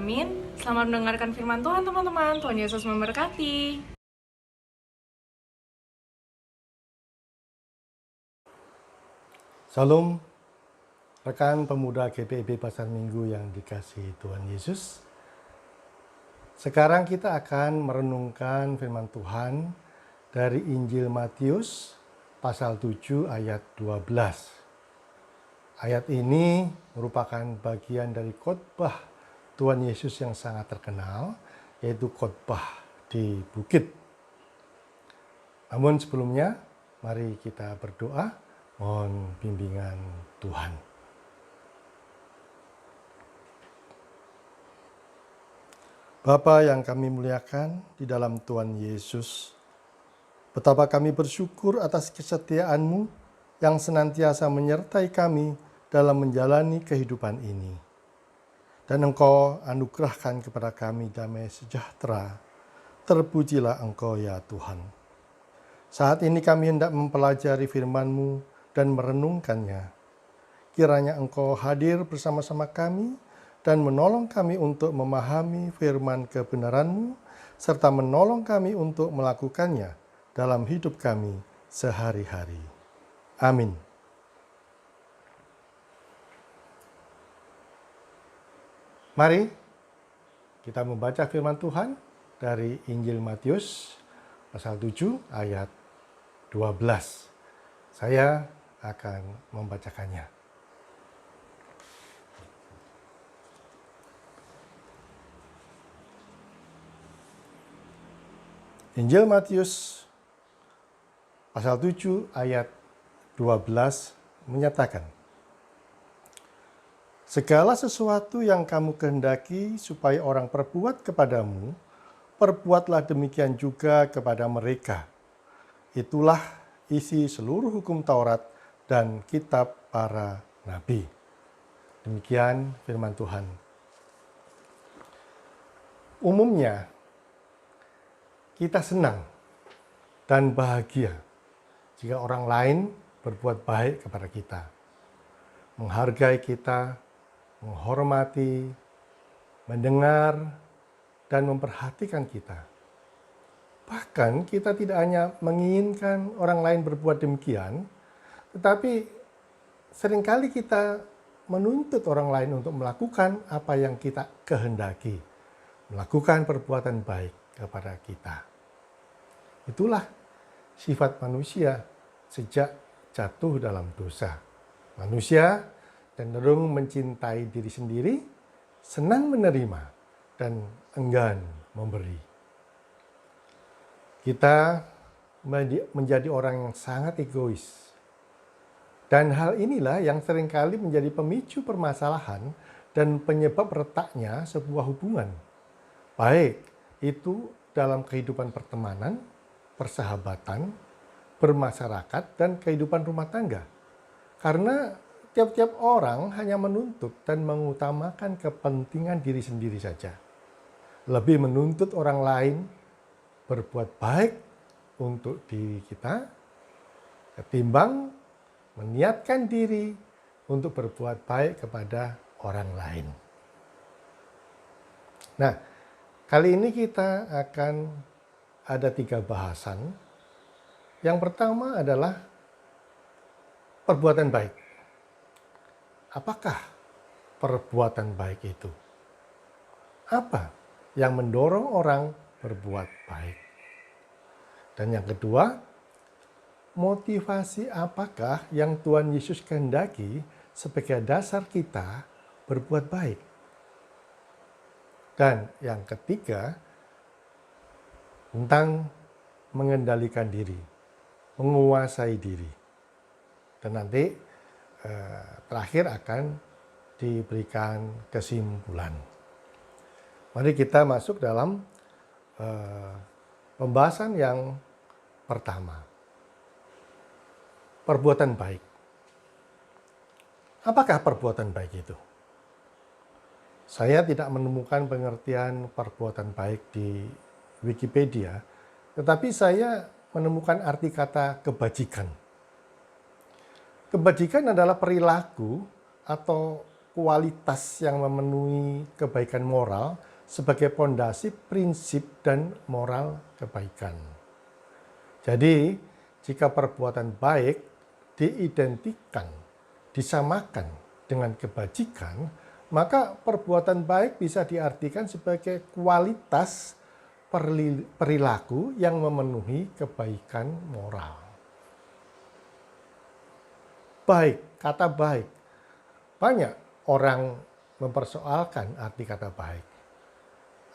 Amin. Selamat mendengarkan firman Tuhan teman-teman. Tuhan Yesus memberkati. Salam, rekan pemuda GPIB Pasar Minggu yang dikasihi Tuhan Yesus. Sekarang kita akan merenungkan firman Tuhan dari Injil Matius pasal 7 ayat 12. Ayat ini merupakan bagian dari khotbah Tuhan Yesus yang sangat terkenal, yaitu khotbah di bukit. Namun sebelumnya, mari kita berdoa, mohon bimbingan Tuhan. Bapa yang kami muliakan di dalam Tuhan Yesus, betapa kami bersyukur atas kesetiaan-Mu yang senantiasa menyertai kami dalam menjalani kehidupan ini. Dan Engkau anugerahkan kepada kami damai sejahtera. Terpujilah Engkau ya Tuhan. Saat ini kami hendak mempelajari firman-Mu dan merenungkannya. Kiranya Engkau hadir bersama-sama kami dan menolong kami untuk memahami firman kebenaran-Mu, serta menolong kami untuk melakukannya dalam hidup kami sehari-hari. Amin. Mari kita membaca firman Tuhan dari Injil Matius pasal 7 ayat 12. Saya akan membacakannya. Injil Matius pasal 7 ayat 12 menyatakan, segala sesuatu yang kamu kehendaki supaya orang perbuat kepadamu, perbuatlah demikian juga kepada mereka. Itulah isi seluruh hukum Taurat dan kitab para nabi. Demikian firman Tuhan. Umumnya, kita senang dan bahagia jika orang lain berbuat baik kepada kita, menghargai kita, menghormati, mendengar, dan memperhatikan kita. Bahkan kita tidak hanya menginginkan orang lain berbuat demikian, tetapi seringkali kita menuntut orang lain untuk melakukan apa yang kita kehendaki, melakukan perbuatan baik kepada kita. Itulah sifat manusia sejak jatuh dalam dosa. Manusia cenderung mencintai diri sendiri, senang menerima, dan enggan memberi. Kita menjadi orang yang sangat egois. Dan hal inilah yang seringkali menjadi pemicu permasalahan dan penyebab retaknya sebuah hubungan. Baik itu dalam kehidupan pertemanan, persahabatan, bermasyarakat, dan kehidupan rumah tangga. Karena tiap-tiap orang hanya menuntut dan mengutamakan kepentingan diri sendiri saja. Lebih menuntut orang lain berbuat baik untuk diri kita, ketimbang meniatkan diri untuk berbuat baik kepada orang lain. Nah, kali ini kita akan ada 3 bahasan. Yang pertama adalah perbuatan baik. Apakah perbuatan baik itu? Apa yang mendorong orang berbuat baik? Dan yang kedua, motivasi apakah yang Tuhan Yesus kehendaki sebagai dasar kita berbuat baik? Dan yang ketiga, tentang mengendalikan diri, menguasai diri. Dan nanti terakhir akan diberikan kesimpulan. Mari kita masuk dalam pembahasan yang pertama. Perbuatan baik. Apakah perbuatan baik itu? Saya tidak menemukan pengertian perbuatan baik di Wikipedia, tetapi saya menemukan arti kata kebajikan. Kebajikan adalah perilaku atau kualitas yang memenuhi kebaikan moral sebagai pondasi prinsip dan moral kebaikan. Jadi, jika perbuatan baik diidentikan, disamakan dengan kebajikan, maka perbuatan baik bisa diartikan sebagai kualitas perilaku yang memenuhi kebaikan moral. Baik, kata baik. Banyak orang mempersoalkan arti kata baik.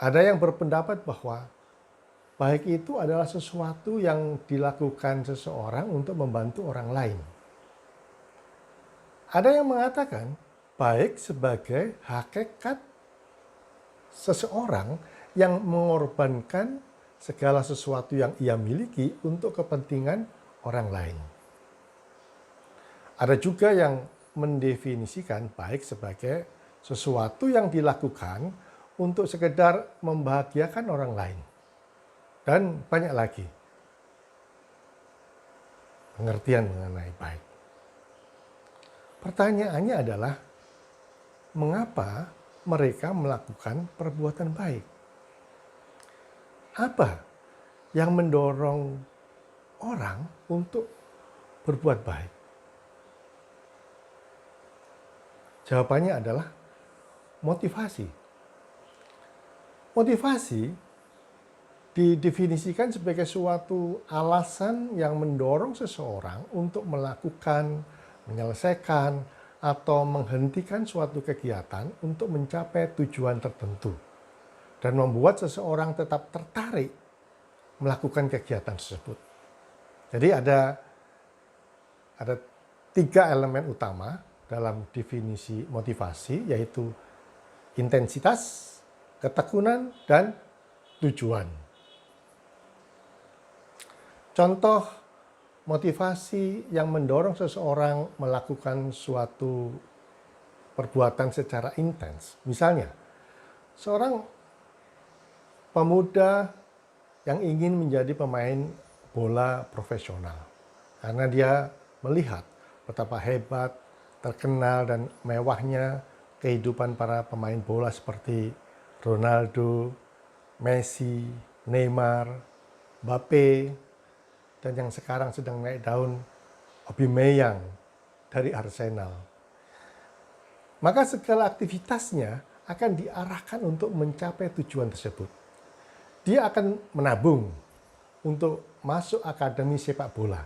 Ada yang berpendapat bahwa baik itu adalah sesuatu yang dilakukan seseorang untuk membantu orang lain. Ada yang mengatakan baik sebagai hakikat seseorang yang mengorbankan segala sesuatu yang ia miliki untuk kepentingan orang lain. Ada juga yang mendefinisikan baik sebagai sesuatu yang dilakukan untuk sekedar membahagiakan orang lain. Dan banyak lagi pengertian mengenai baik. Pertanyaannya adalah, mengapa mereka melakukan perbuatan baik? Apa yang mendorong orang untuk berbuat baik? Jawabannya adalah motivasi. Motivasi didefinisikan sebagai suatu alasan yang mendorong seseorang untuk melakukan, menyelesaikan, atau menghentikan suatu kegiatan untuk mencapai tujuan tertentu dan membuat seseorang tetap tertarik melakukan kegiatan tersebut. Jadi ada 3 elemen utama dalam definisi motivasi, yaitu intensitas, ketekunan, dan tujuan. Contoh motivasi yang mendorong seseorang melakukan suatu perbuatan secara intens. Misalnya, seorang pemuda yang ingin menjadi pemain bola profesional karena dia melihat betapa hebat, terkenal, dan mewahnya kehidupan para pemain bola seperti Ronaldo, Messi, Neymar, Mbappe, dan yang sekarang sedang naik daun, Aubameyang dari Arsenal. Maka segala aktivitasnya akan diarahkan untuk mencapai tujuan tersebut. Dia akan menabung untuk masuk akademi sepak bola.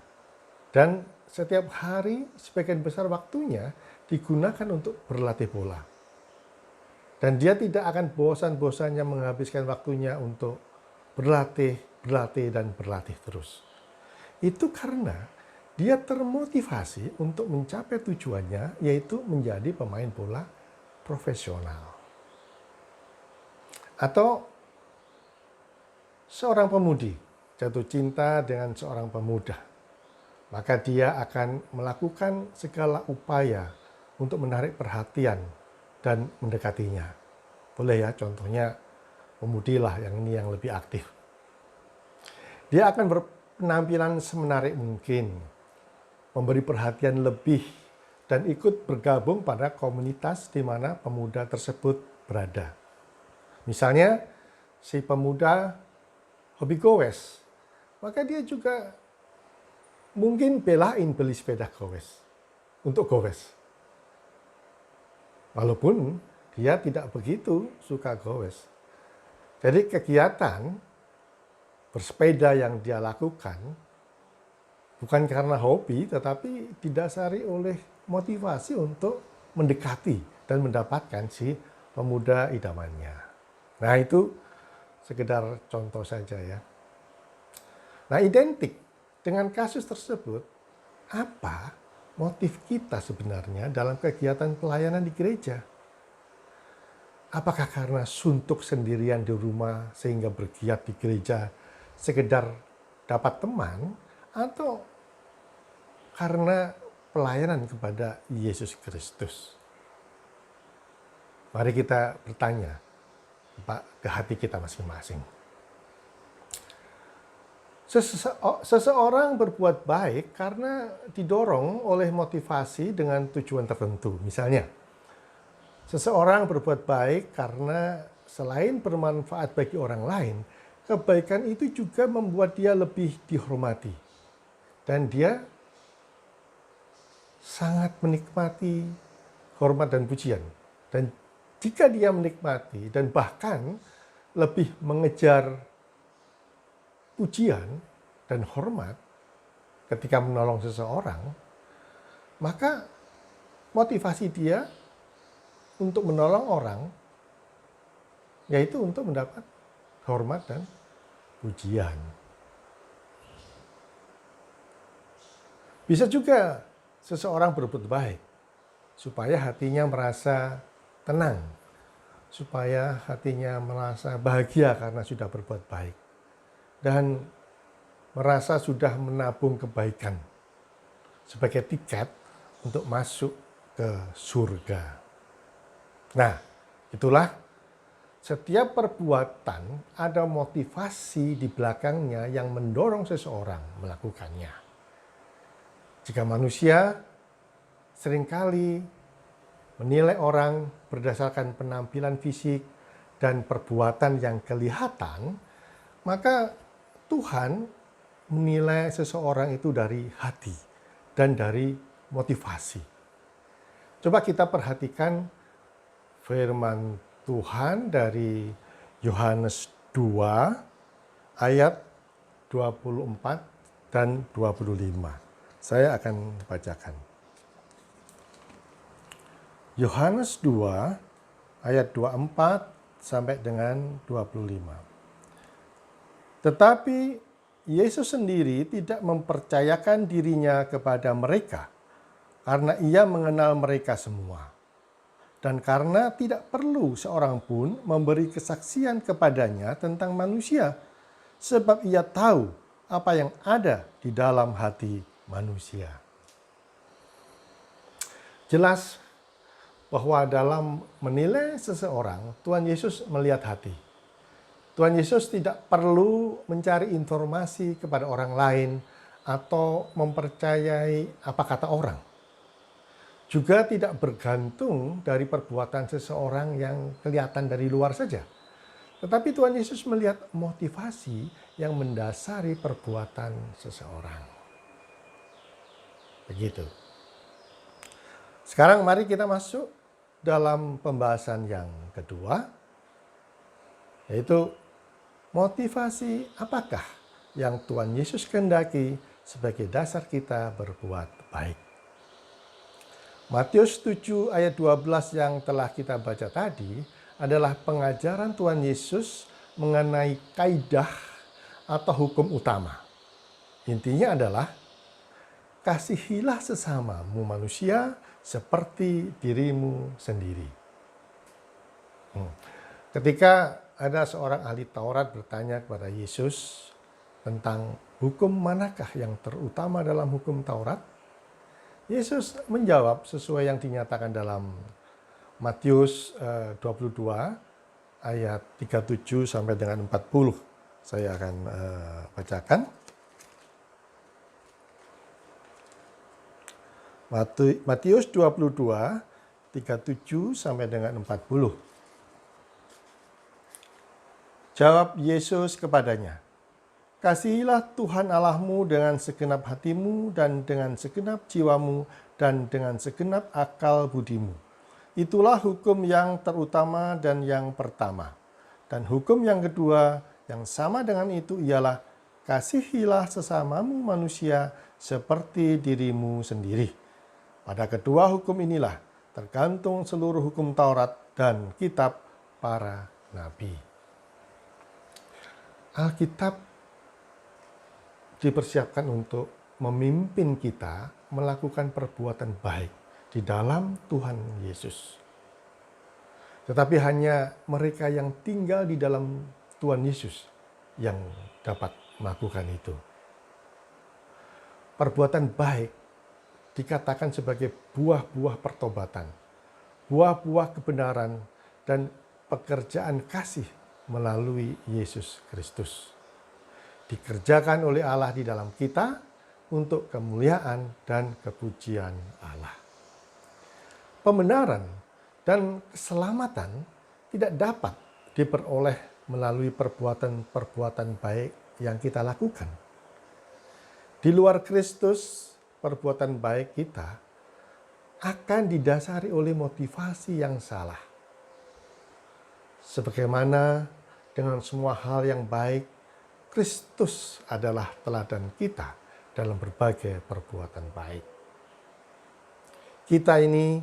Dan setiap hari sebagian besar waktunya digunakan untuk berlatih bola. Dan dia tidak akan bosan-bosannya menghabiskan waktunya untuk berlatih terus. Itu karena dia termotivasi untuk mencapai tujuannya, yaitu menjadi pemain bola profesional. Atau seorang pemudi jatuh cinta dengan seorang pemuda, maka dia akan melakukan segala upaya untuk menarik perhatian dan mendekatinya. Boleh ya, contohnya pemudilah yang ini yang lebih aktif. Dia akan berpenampilan semenarik mungkin, memberi perhatian lebih, dan ikut bergabung pada komunitas di mana pemuda tersebut berada. Misalnya, si pemuda hobi gowes, maka dia juga mungkin belain beli sepeda gowes untuk gowes. Walaupun dia tidak begitu suka gowes. Jadi kegiatan bersepeda yang dia lakukan bukan karena hobi, tetapi didasari oleh motivasi untuk mendekati dan mendapatkan si pemuda idamannya. Nah, itu sekedar contoh saja ya. Nah, identik dengan kasus tersebut, apa motif kita sebenarnya dalam kegiatan pelayanan di gereja? Apakah karena suntuk sendirian di rumah sehingga bergiat di gereja sekedar dapat teman, atau karena pelayanan kepada Yesus Kristus? Mari kita bertanya ke hati kita masing-masing. Seseorang berbuat baik karena didorong oleh motivasi dengan tujuan tertentu. Misalnya, Seseorang berbuat baik karena selain bermanfaat bagi orang lain, kebaikan itu juga membuat dia lebih dihormati. Dan dia sangat menikmati hormat dan pujian. Dan jika dia menikmati dan bahkan lebih mengejar pujian dan hormat ketika menolong seseorang, maka motivasi dia untuk menolong orang yaitu untuk mendapat hormat dan pujian. Bisa juga seseorang berbuat baik supaya hatinya merasa tenang, supaya hatinya merasa bahagia karena sudah berbuat baik, dan merasa sudah menabung kebaikan sebagai tiket untuk masuk ke surga. Nah, itulah setiap perbuatan ada motivasi di belakangnya yang mendorong seseorang melakukannya. Jika manusia seringkali menilai orang berdasarkan penampilan fisik dan perbuatan yang kelihatan, maka Tuhan menilai seseorang itu dari hati dan dari motivasi. Coba kita perhatikan firman Tuhan dari Yohanes 2 ayat 24 dan 25. Saya akan bacakan. Yohanes 2 ayat 24 sampai dengan 25. Tetapi Yesus sendiri tidak mempercayakan dirinya kepada mereka karena ia mengenal mereka semua. Dan karena tidak perlu seorang pun memberi kesaksian kepadanya tentang manusia, sebab ia tahu apa yang ada di dalam hati manusia. Jelas bahwa dalam menilai seseorang, Tuhan Yesus melihat hati. Tuhan Yesus tidak perlu mencari informasi kepada orang lain atau mempercayai apa kata orang. Juga tidak bergantung dari perbuatan seseorang yang kelihatan dari luar saja. Tetapi Tuhan Yesus melihat motivasi yang mendasari perbuatan seseorang. Begitu. Sekarang mari kita masuk dalam pembahasan yang kedua, yaitu motivasi apakah yang Tuhan Yesus kehendaki sebagai dasar kita berbuat baik. Matius 7 ayat 12 yang telah kita baca tadi adalah pengajaran Tuhan Yesus mengenai kaidah atau hukum utama. Intinya adalah kasihilah sesamamu manusia seperti dirimu sendiri. Ketika ada seorang ahli Taurat bertanya kepada Yesus tentang hukum manakah yang terutama dalam hukum Taurat, Yesus menjawab sesuai yang dinyatakan dalam Matius 22 ayat 37 sampai dengan 40. Saya akan bacakan. Matius 22 37 sampai dengan 40. Jawab Yesus kepadanya, "Kasihilah Tuhan Allahmu dengan segenap hatimu dan dengan segenap jiwamu dan dengan segenap akal budimu. Itulah hukum yang terutama dan yang pertama. Dan hukum yang kedua yang sama dengan itu ialah kasihilah sesamamu manusia seperti dirimu sendiri. Pada kedua hukum inilah tergantung seluruh hukum Taurat dan kitab para nabi." Alkitab dipersiapkan untuk memimpin kita melakukan perbuatan baik di dalam Tuhan Yesus. Tetapi hanya mereka yang tinggal di dalam Tuhan Yesus yang dapat melakukan itu. Perbuatan baik dikatakan sebagai buah-buah pertobatan, buah-buah kebenaran, dan pekerjaan kasih melalui Yesus Kristus. Dikerjakan oleh Allah di dalam kita untuk kemuliaan dan kepujian Allah. Pembenaran Dan keselamatan tidak dapat diperoleh melalui perbuatan-perbuatan baik yang kita lakukan. Di luar Kristus, perbuatan baik kita akan didasari oleh motivasi yang salah. Sebagaimana dengan semua hal yang baik, Kristus adalah teladan kita dalam berbagai perbuatan baik. Kita ini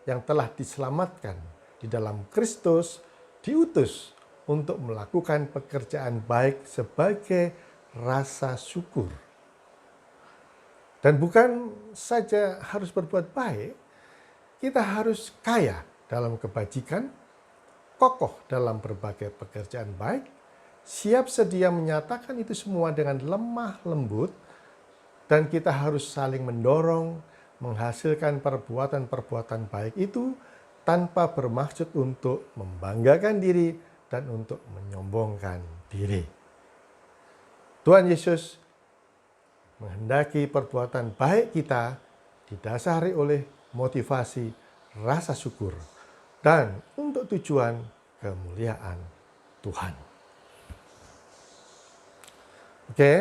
yang telah diselamatkan di dalam Kristus diutus untuk melakukan pekerjaan baik sebagai rasa syukur. Dan bukan saja harus berbuat baik, kita harus kaya dalam kebajikan, kokoh dalam berbagai pekerjaan baik, siap sedia menyatakan itu semua dengan lemah lembut, dan kita harus saling mendorong, menghasilkan perbuatan-perbuatan baik itu tanpa bermaksud untuk membanggakan diri dan untuk menyombongkan diri. Tuhan Yesus menghendaki perbuatan baik kita didasari oleh motivasi rasa syukur dan untuk tujuan kemuliaan Tuhan. Oke,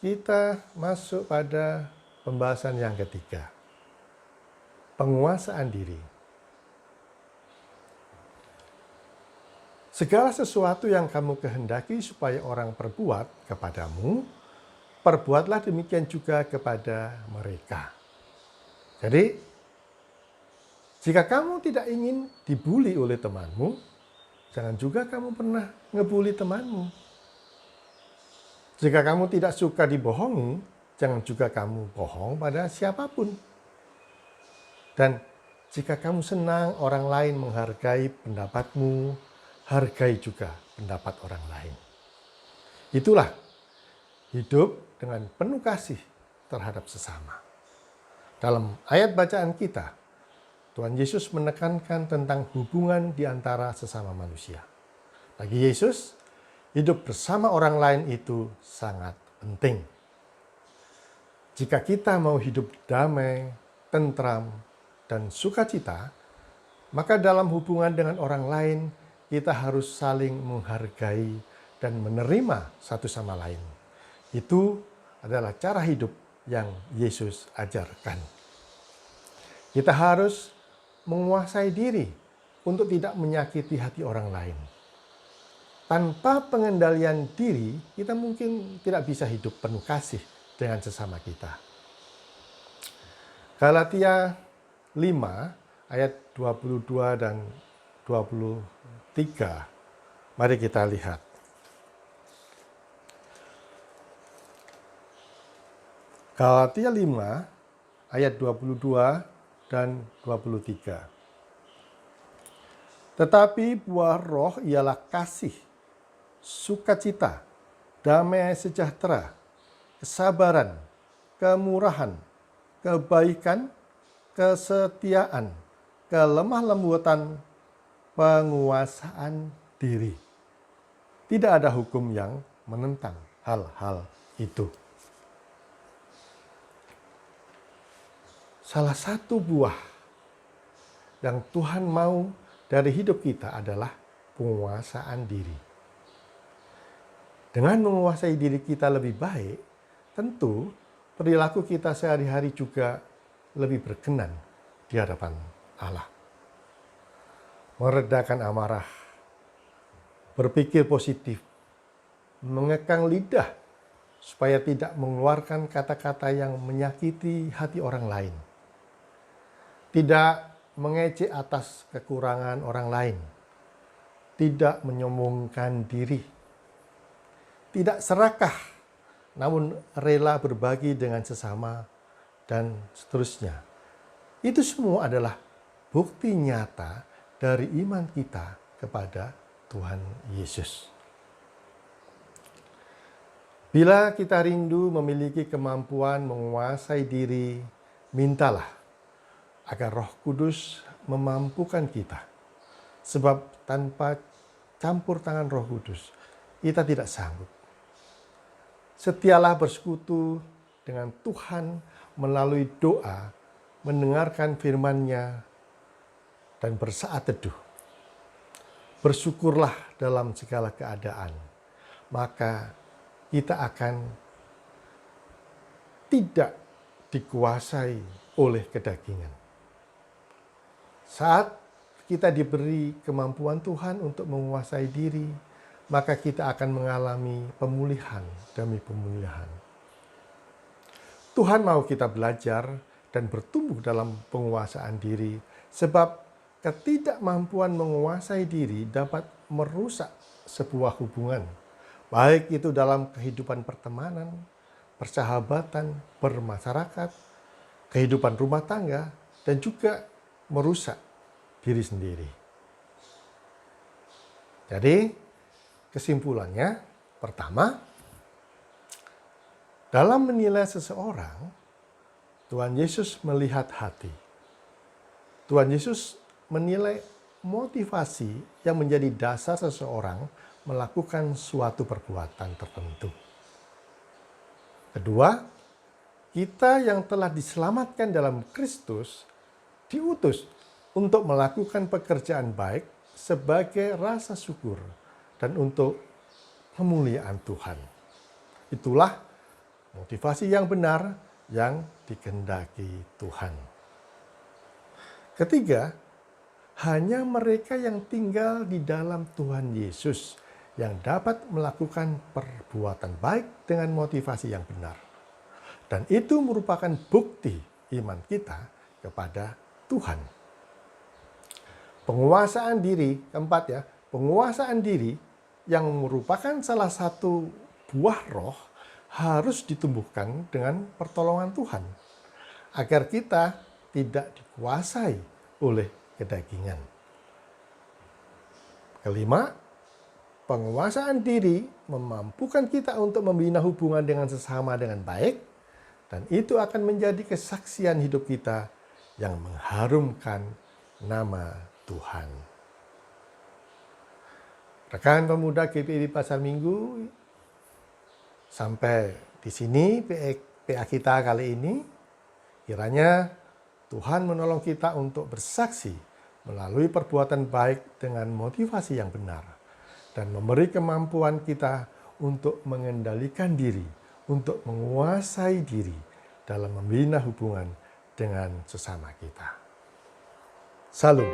kita masuk pada pembahasan yang ketiga, penguasaan diri. Segala sesuatu yang kamu kehendaki supaya orang perbuat kepadamu, perbuatlah demikian juga kepada mereka. Jadi, jika kamu tidak ingin dibuli oleh temanmu, jangan juga kamu pernah ngebuli temanmu. Jika kamu tidak suka dibohongi, jangan juga kamu bohong pada siapapun. Dan jika kamu senang orang lain menghargai pendapatmu, hargai juga pendapat orang lain. Itulah hidup dengan penuh kasih terhadap sesama. Dalam ayat bacaan kita, Tuhan Yesus menekankan tentang hubungan di antara sesama manusia. Bagi Yesus, hidup bersama orang lain itu sangat penting. Jika kita mau hidup damai, tentram, dan sukacita, maka dalam hubungan dengan orang lain, kita harus saling menghargai dan menerima satu sama lain. Itu adalah cara hidup yang Yesus ajarkan. Kita harus menguasai diri untuk tidak menyakiti hati orang lain. Tanpa pengendalian diri, kita mungkin tidak bisa hidup penuh kasih dengan sesama kita. Galatia 5 ayat 22 dan 23. Mari kita lihat. Galatia 5 ayat 22 dan 23. Tetapi buah roh ialah kasih, sukacita, damai sejahtera, kesabaran, kemurahan, kebaikan, kesetiaan, kelemah lembutan, penguasaan diri. Tidak ada hukum yang menentang hal-hal itu. Salah satu buah yang Tuhan mau dari hidup kita adalah penguasaan diri. Dengan menguasai diri kita lebih baik, tentu perilaku kita sehari-hari juga lebih berkenan di hadapan Allah. Meredakan amarah, berpikir positif, mengekang lidah supaya tidak mengeluarkan kata-kata yang menyakiti hati orang lain. Tidak mengejek atas kekurangan orang lain. Tidak menyombongkan diri. Tidak serakah, namun rela berbagi dengan sesama, dan seterusnya. Itu semua adalah bukti nyata dari iman kita kepada Tuhan Yesus. Bila kita rindu memiliki kemampuan menguasai diri, mintalah agar Roh Kudus memampukan kita. Sebab tanpa campur tangan Roh Kudus, kita tidak sanggup. Setialah bersekutu dengan Tuhan melalui doa, mendengarkan firman-Nya, dan bersaat teduh. Bersyukurlah dalam segala keadaan, maka kita akan tidak dikuasai oleh kedagingan. Saat kita diberi kemampuan Tuhan untuk menguasai diri, maka kita akan mengalami pemulihan demi pemulihan. Tuhan mau kita belajar dan bertumbuh dalam penguasaan diri, sebab ketidakmampuan menguasai diri dapat merusak sebuah hubungan, baik itu dalam kehidupan pertemanan, persahabatan, bermasyarakat, kehidupan rumah tangga, dan juga merusak diri sendiri. Jadi, kesimpulannya, pertama, dalam menilai seseorang, Tuhan Yesus melihat hati. Tuhan Yesus menilai motivasi yang menjadi dasar seseorang melakukan suatu perbuatan tertentu. Kedua, kita yang telah diselamatkan dalam Kristus diutus untuk melakukan pekerjaan baik sebagai rasa syukur dan untuk kemuliaan Tuhan. Itulah motivasi yang benar yang dikehendaki Tuhan. Ketiga, hanya mereka yang tinggal di dalam Tuhan Yesus yang dapat melakukan perbuatan baik dengan motivasi yang benar. Dan itu merupakan bukti iman kita kepada Tuhan. Penguasaan diri, keempat ya, penguasaan diri yang merupakan salah satu buah roh harus ditumbuhkan dengan pertolongan Tuhan, agar kita tidak dikuasai oleh kedagingan. Kelima, penguasaan diri memampukan kita untuk membina hubungan dengan sesama dengan baik, dan itu akan menjadi kesaksian hidup kita yang mengharumkan nama Tuhan. Rekan pemuda GPIB Pasar Minggu, sampai di sini PA kita kali ini. Kiranya Tuhan menolong kita untuk bersaksi melalui perbuatan baik dengan motivasi yang benar, dan memberi kemampuan kita untuk mengendalikan diri, untuk menguasai diri dalam membina hubungan dengan sesama kita. Salam.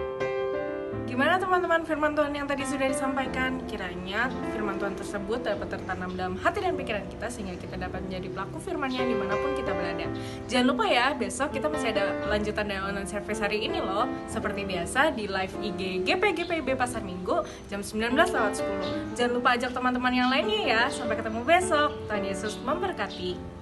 Gimana teman-teman firman Tuhan yang tadi sudah disampaikan? Kiranya firman Tuhan tersebut dapat tertanam dalam hati dan pikiran kita, sehingga kita dapat menjadi pelaku firman-Nya dimanapun kita berada. Jangan lupa ya, besok kita masih ada lanjutan dari online service hari ini loh. Seperti biasa di live IG GPIB Pasar Minggu jam 19:10. Jangan lupa ajak teman-teman yang lainnya ya. Sampai ketemu besok. Tuhan Yesus memberkati.